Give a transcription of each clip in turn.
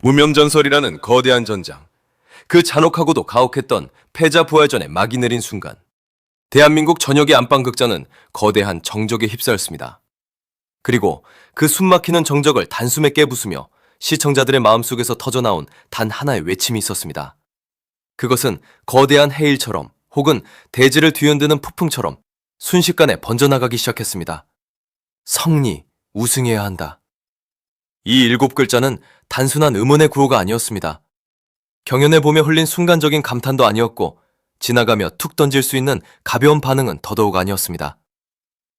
무명전설이라는 거대한 전장, 그 잔혹하고도 가혹했던 패자부활전에 막이 내린 순간, 대한민국 전역의 안방극장은 거대한 정적에 휩싸였습니다. 그리고 그 숨막히는 정적을 단숨에 깨부수며 시청자들의 마음속에서 터져나온 단 하나의 외침이 있었습니다. 그것은 거대한 해일처럼 혹은 대지를 뒤흔드는 폭풍처럼 순식간에 번져나가기 시작했습니다. 성리, 우승해야 한다. 이 7글자는 단순한 음원의 구호가 아니었습니다. 경연에 보며 흘린 순간적인 감탄도 아니었고 지나가며 툭 던질 수 있는 가벼운 반응은 더더욱 아니었습니다.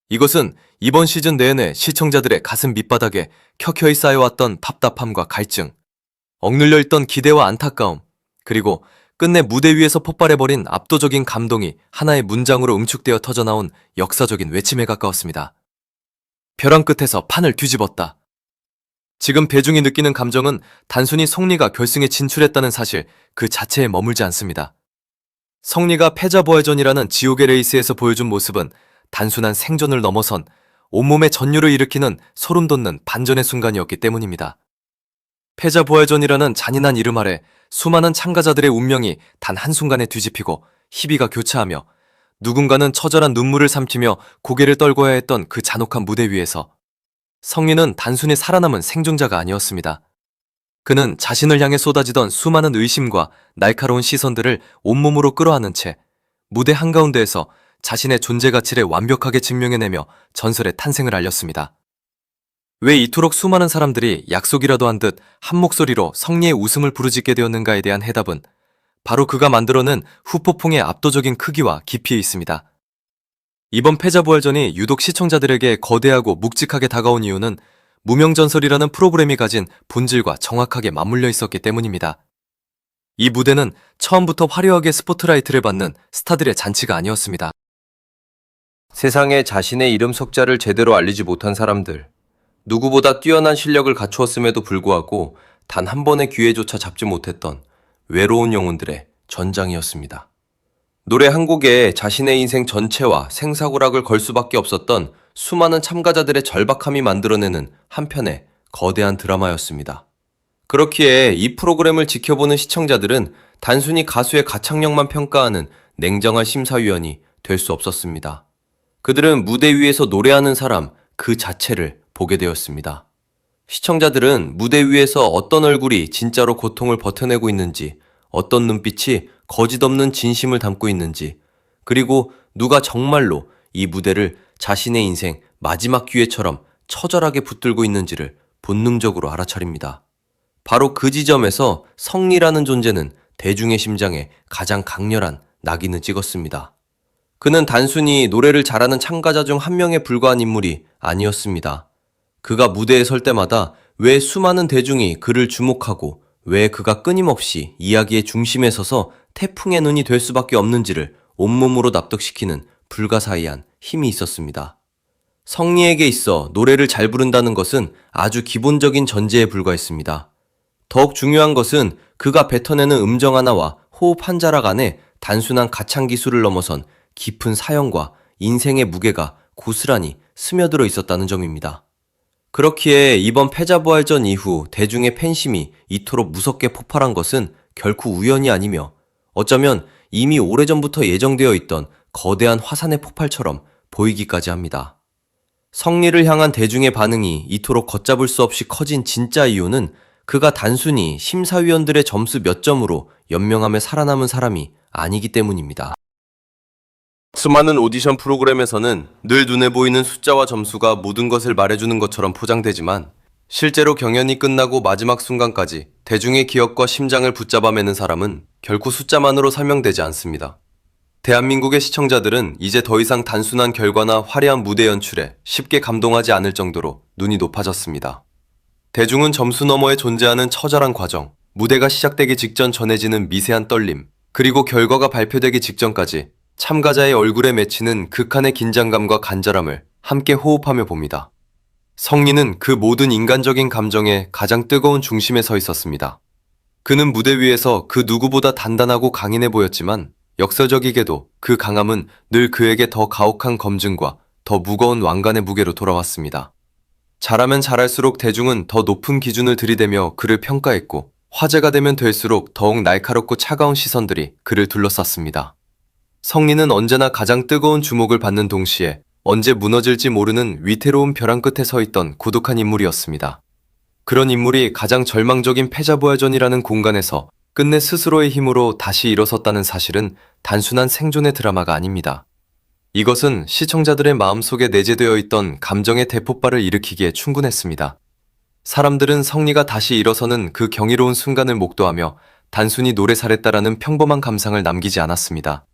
이것은 이번 시즌 내내 시청자들의 가슴 밑바닥에 켜켜이 쌓여왔던 답답함과 갈증, 억눌려 있던 기대와 안타까움, 그리고 끝내 무대 위에서 폭발해버린 압도적인 감동이 하나의 문장으로 응축되어 터져나온 역사적인 외침에 가까웠습니다. 벼랑 끝에서 판을 뒤집었다. 지금 대중이 느끼는 감정은 단순히 성리가 결승에 진출했다는 사실 그 자체에 머물지 않습니다. 성리가 패자부활전이라는 지옥의 레이스에서 보여준 모습은 단순한 생존을 넘어선 온몸에 전율을 일으키는 소름 돋는 반전의 순간이었기 때문입니다. 패자부활전이라는 잔인한 이름 아래 수많은 참가자들의 운명이 단 한순간에 뒤집히고 희비가 교차하며 누군가는 처절한 눈물을 삼키며 고개를 떨궈야 했던 그 잔혹한 무대 위에서 성리는 단순히 살아남은 생존자가 아니었습니다. 그는 자신을 향해 쏟아지던 수많은 의심과 날카로운 시선들을 온몸으로 끌어안은 채 무대 한가운데에서 자신의 존재 가치를 완벽하게 증명해내며 전설의 탄생을 알렸습니다. 왜 이토록 수많은 사람들이 약속이라도 한 듯 한 목소리로 성리의 우승을 부르짖게 되었는가에 대한 해답은 바로 그가 만들어낸 후폭풍의 압도적인 크기와 깊이에 있습니다. 이번 패자부활전이 유독 시청자들에게 거대하고 묵직하게 다가온 이유는 무명전설이라는 프로그램이 가진 본질과 정확하게 맞물려 있었기 때문입니다. 이 무대는 처음부터 화려하게 스포트라이트를 받는 스타들의 잔치가 아니었습니다. 세상에 자신의 이름 석자를 제대로 알리지 못한 사람들, 누구보다 뛰어난 실력을 갖추었음에도 불구하고 단 한 번의 기회조차 잡지 못했던 외로운 영혼들의 전장이었습니다. 노래 한 곡에 자신의 인생 전체와 생사고락을 걸 수밖에 없었던 수많은 참가자들의 절박함이 만들어내는 한편의 거대한 드라마였습니다. 그렇기에 이 프로그램을 지켜보는 시청자들은 단순히 가수의 가창력만 평가하는 냉정한 심사위원이 될 수 없었습니다. 그들은 무대 위에서 노래하는 사람 그 자체를 보게 되었습니다. 시청자들은 무대 위에서 어떤 얼굴이 진짜로 고통을 버텨내고 있는지, 어떤 눈빛이 거짓 없는 진심을 담고 있는지, 그리고 누가 정말로 이 무대를 자신의 인생 마지막 기회처럼 처절하게 붙들고 있는지를 본능적으로 알아차립니다. 바로 그 지점에서 성리라는 존재는 대중의 심장에 가장 강렬한 낙인을 찍었습니다. 그는 단순히 노래를 잘하는 참가자 중 한 명에 불과한 인물이 아니었습니다. 그가 무대에 설 때마다 왜 수많은 대중이 그를 주목하고 왜 그가 끊임없이 이야기의 중심에 서서 태풍의 눈이 될 수밖에 없는지를 온몸으로 납득시키는 불가사의한 힘이 있었습니다. 성리에게 있어 노래를 잘 부른다는 것은 아주 기본적인 전제에 불과했습니다. 더욱 중요한 것은 그가 뱉어내는 음정 하나와 호흡 한 자락 안에 단순한 가창 기술을 넘어선 깊은 사연과 인생의 무게가 고스란히 스며들어 있었다는 점입니다. 그렇기에 이번 패자부활전 이후 대중의 팬심이 이토록 무섭게 폭발한 것은 결코 우연이 아니며 어쩌면 이미 오래전부터 예정되어 있던 거대한 화산의 폭발처럼 보이기까지 합니다. 성리를 향한 대중의 반응이 이토록 걷잡을 수 없이 커진 진짜 이유는 그가 단순히 심사위원들의 점수 몇 점으로 연명하며 살아남은 사람이 아니기 때문입니다. 수많은 오디션 프로그램에서는 늘 눈에 보이는 숫자와 점수가 모든 것을 말해주는 것처럼 포장되지만 실제로 경연이 끝나고 마지막 순간까지 대중의 기억과 심장을 붙잡아 매는 사람은 결코 숫자만으로 설명되지 않습니다. 대한민국의 시청자들은 이제 더 이상 단순한 결과나 화려한 무대 연출에 쉽게 감동하지 않을 정도로 눈이 높아졌습니다. 대중은 점수 너머에 존재하는 처절한 과정, 무대가 시작되기 직전 전해지는 미세한 떨림, 그리고 결과가 발표되기 직전까지 참가자의 얼굴에 맺히는 극한의 긴장감과 간절함을 함께 호흡하며 봅니다. 성리는 그 모든 인간적인 감정의 가장 뜨거운 중심에 서 있었습니다. 그는 무대 위에서 그 누구보다 단단하고 강인해 보였지만 역설적이게도 그 강함은 늘 그에게 더 가혹한 검증과 더 무거운 왕관의 무게로 돌아왔습니다. 잘하면 잘할수록 대중은 더 높은 기준을 들이대며 그를 평가했고, 화제가 되면 될수록 더욱 날카롭고 차가운 시선들이 그를 둘러쌌습니다. 성리는 언제나 가장 뜨거운 주목을 받는 동시에 언제 무너질지 모르는 위태로운 벼랑 끝에 서 있던 고독한 인물이었습니다. 그런 인물이 가장 절망적인 패자부활전이라는 공간에서 끝내 스스로의 힘으로 다시 일어섰다는 사실은 단순한 생존의 드라마가 아닙니다. 이것은 시청자들의 마음속에 내재되어 있던 감정의 대폭발을 일으키기에 충분했습니다. 사람들은 성리가 다시 일어서는 그 경이로운 순간을 목도하며 단순히 노래 잘했다라는 평범한 감상을 남기지 않았습니다.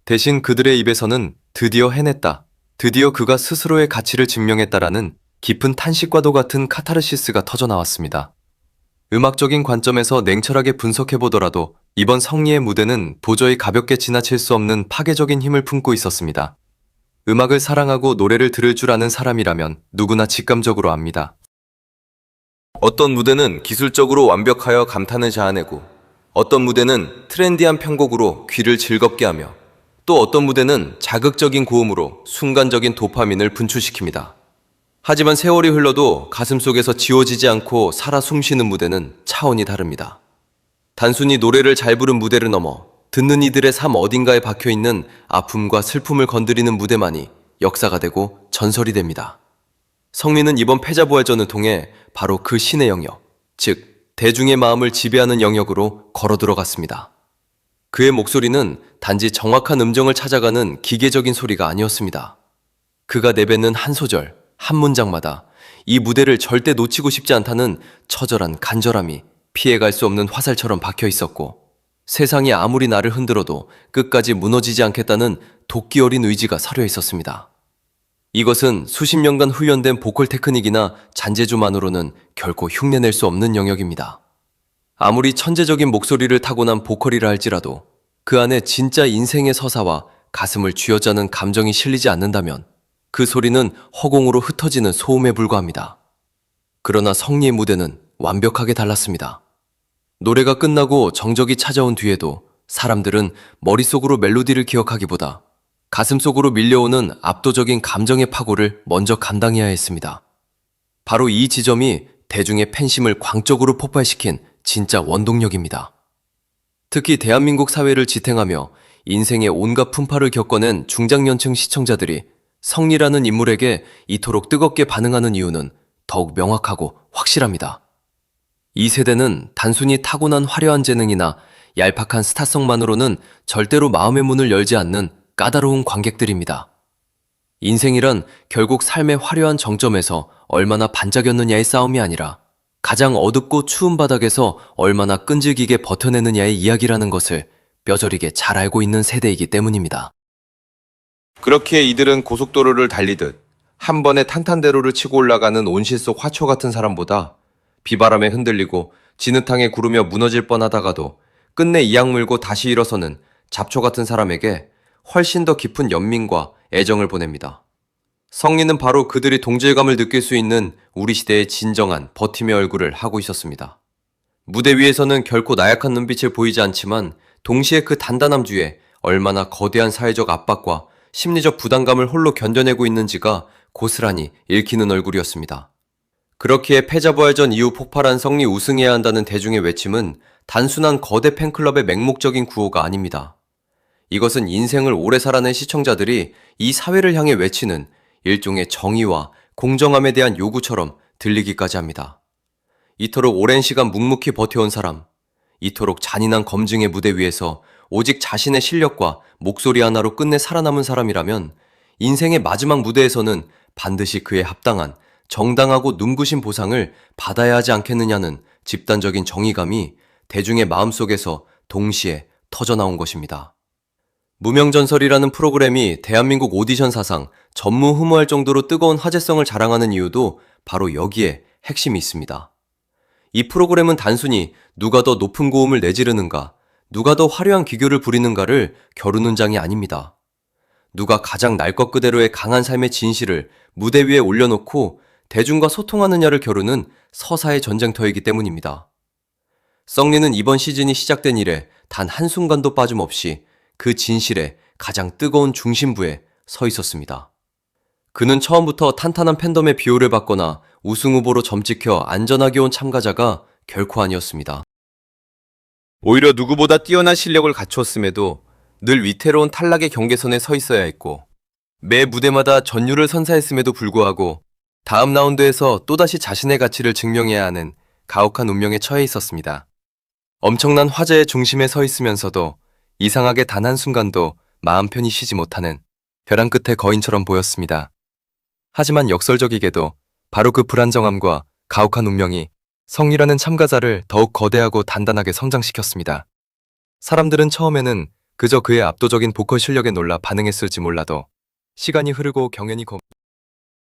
대신 그들의 입에서는 드디어 해냈다, 드디어 그가 스스로의 가치를 증명했다라는 깊은 탄식과도 같은 카타르시스가 터져나왔습니다. 음악적인 관점에서 냉철하게 분석해보더라도 이번 성리의 무대는 도저히 가볍게 지나칠 수 없는 파괴적인 힘을 품고 있었습니다. 음악을 사랑하고 노래를 들을 줄 아는 사람이라면 누구나 직감적으로 압니다. 어떤 무대는 기술적으로 완벽하여 감탄을 자아내고, 어떤 무대는 트렌디한 편곡으로 귀를 즐겁게 하며, 또 어떤 무대는 자극적인 고음으로 순간적인 도파민을 분출시킵니다. 하지만 세월이 흘러도 가슴속에서 지워지지 않고 살아 숨쉬는 무대는 차원이 다릅니다. 단순히 노래를 잘 부른 무대를 넘어 듣는 이들의 삶 어딘가에 박혀있는 아픔과 슬픔을 건드리는 무대만이 역사가 되고 전설이 됩니다. 성리는 이번 패자부활전을 통해 바로 그 신의 영역, 즉 대중의 마음을 지배하는 영역으로 걸어 들어갔습니다. 그의 목소리는 단지 정확한 음정을 찾아가는 기계적인 소리가 아니었습니다. 그가 내뱉는 한 소절, 한 문장마다 이 무대를 절대 놓치고 싶지 않다는 처절한 간절함이 피해갈 수 없는 화살처럼 박혀 있었고, 세상이 아무리 나를 흔들어도 끝까지 무너지지 않겠다는 도끼 어린 의지가 서려 있었습니다. 이것은 수십 년간 훈련된 보컬 테크닉이나 잔재주만으로는 결코 흉내낼 수 없는 영역입니다. 아무리 천재적인 목소리를 타고난 보컬이라 할지라도 그 안에 진짜 인생의 서사와 가슴을 쥐어짜는 감정이 실리지 않는다면 그 소리는 허공으로 흩어지는 소음에 불과합니다. 그러나 성리의 무대는 완벽하게 달랐습니다. 노래가 끝나고 정적이 찾아온 뒤에도 사람들은 머릿속으로 멜로디를 기억하기보다 가슴속으로 밀려오는 압도적인 감정의 파고를 먼저 감당해야 했습니다. 바로 이 지점이 대중의 팬심을 광적으로 폭발시킨 진짜 원동력입니다. 특히 대한민국 사회를 지탱하며 인생의 온갖 풍파를 겪어낸 중장년층 시청자들이 성리라는 인물에게 이토록 뜨겁게 반응하는 이유는 더욱 명확하고 확실합니다. 이 세대는 단순히 타고난 화려한 재능이나 얄팍한 스타성만으로는 절대로 마음의 문을 열지 않는 까다로운 관객들입니다. 인생이란 결국 삶의 화려한 정점에서 얼마나 반짝였느냐의 싸움이 아니라 가장 어둡고 추운 바닥에서 얼마나 끈질기게 버텨내느냐의 이야기라는 것을 뼈저리게 잘 알고 있는 세대이기 때문입니다. 그렇기에 이들은 고속도로를 달리듯 한 번에 탄탄대로를 치고 올라가는 온실 속 화초 같은 사람보다 비바람에 흔들리고 진흙탕에 구르며 무너질 뻔하다가도 끝내 이악 물고 다시 일어서는 잡초 같은 사람에게 훨씬 더 깊은 연민과 애정을 보냅니다. 성리는 바로 그들이 동질감을 느낄 수 있는 우리 시대의 진정한 버팀의 얼굴을 하고 있었습니다. 무대 위에서는 결코 나약한 눈빛을 보이지 않지만 동시에 그 단단함 뒤에 얼마나 거대한 사회적 압박과 심리적 부담감을 홀로 견뎌내고 있는지가 고스란히 읽히는 얼굴이었습니다. 그렇기에 패자부활전 이후 폭발한 성리 우승해야 한다는 대중의 외침은 단순한 거대 팬클럽의 맹목적인 구호가 아닙니다. 이것은 인생을 오래 살아낸 시청자들이 이 사회를 향해 외치는 일종의 정의와 공정함에 대한 요구처럼 들리기까지 합니다. 이토록 오랜 시간 묵묵히 버텨온 사람, 이토록 잔인한 검증의 무대 위에서 오직 자신의 실력과 목소리 하나로 끝내 살아남은 사람이라면 인생의 마지막 무대에서는 반드시 그에 합당한 정당하고 눈부신 보상을 받아야 하지 않겠느냐는 집단적인 정의감이 대중의 마음속에서 동시에 터져나온 것입니다. 무명전설이라는 프로그램이 대한민국 오디션 사상 전무후무할 정도로 뜨거운 화제성을 자랑하는 이유도 바로 여기에 핵심이 있습니다. 이 프로그램은 단순히 누가 더 높은 고음을 내지르는가, 누가 더 화려한 기교를 부리는가를 겨루는 장이 아닙니다. 누가 가장 날 것 그대로의 강한 삶의 진실을 무대 위에 올려놓고 대중과 소통하느냐를 겨루는 서사의 전쟁터이기 때문입니다. 성리는 이번 시즌이 시작된 이래 단 한순간도 빠짐없이 그 진실의 가장 뜨거운 중심부에 서 있었습니다. 그는 처음부터 탄탄한 팬덤의 비호를 받거나 우승 후보로 점찍혀 안전하게 온 참가자가 결코 아니었습니다. 오히려 누구보다 뛰어난 실력을 갖추었음에도 늘 위태로운 탈락의 경계선에 서 있어야 했고, 매 무대마다 전율을 선사했음에도 불구하고 다음 라운드에서 또다시 자신의 가치를 증명해야 하는 가혹한 운명에 처해 있었습니다. 엄청난 화제의 중심에 서 있으면서도 이상하게 단 한순간도 마음 편히 쉬지 못하는 벼랑 끝의 거인처럼 보였습니다. 하지만 역설적이게도 바로 그 불안정함과 가혹한 운명이 성이라는 참가자를 더욱 거대하고 단단하게 성장시켰습니다. 사람들은 처음에는 그저 그의 압도적인 보컬 실력에 놀라 반응했을지 몰라도 시간이 흐르고 경연이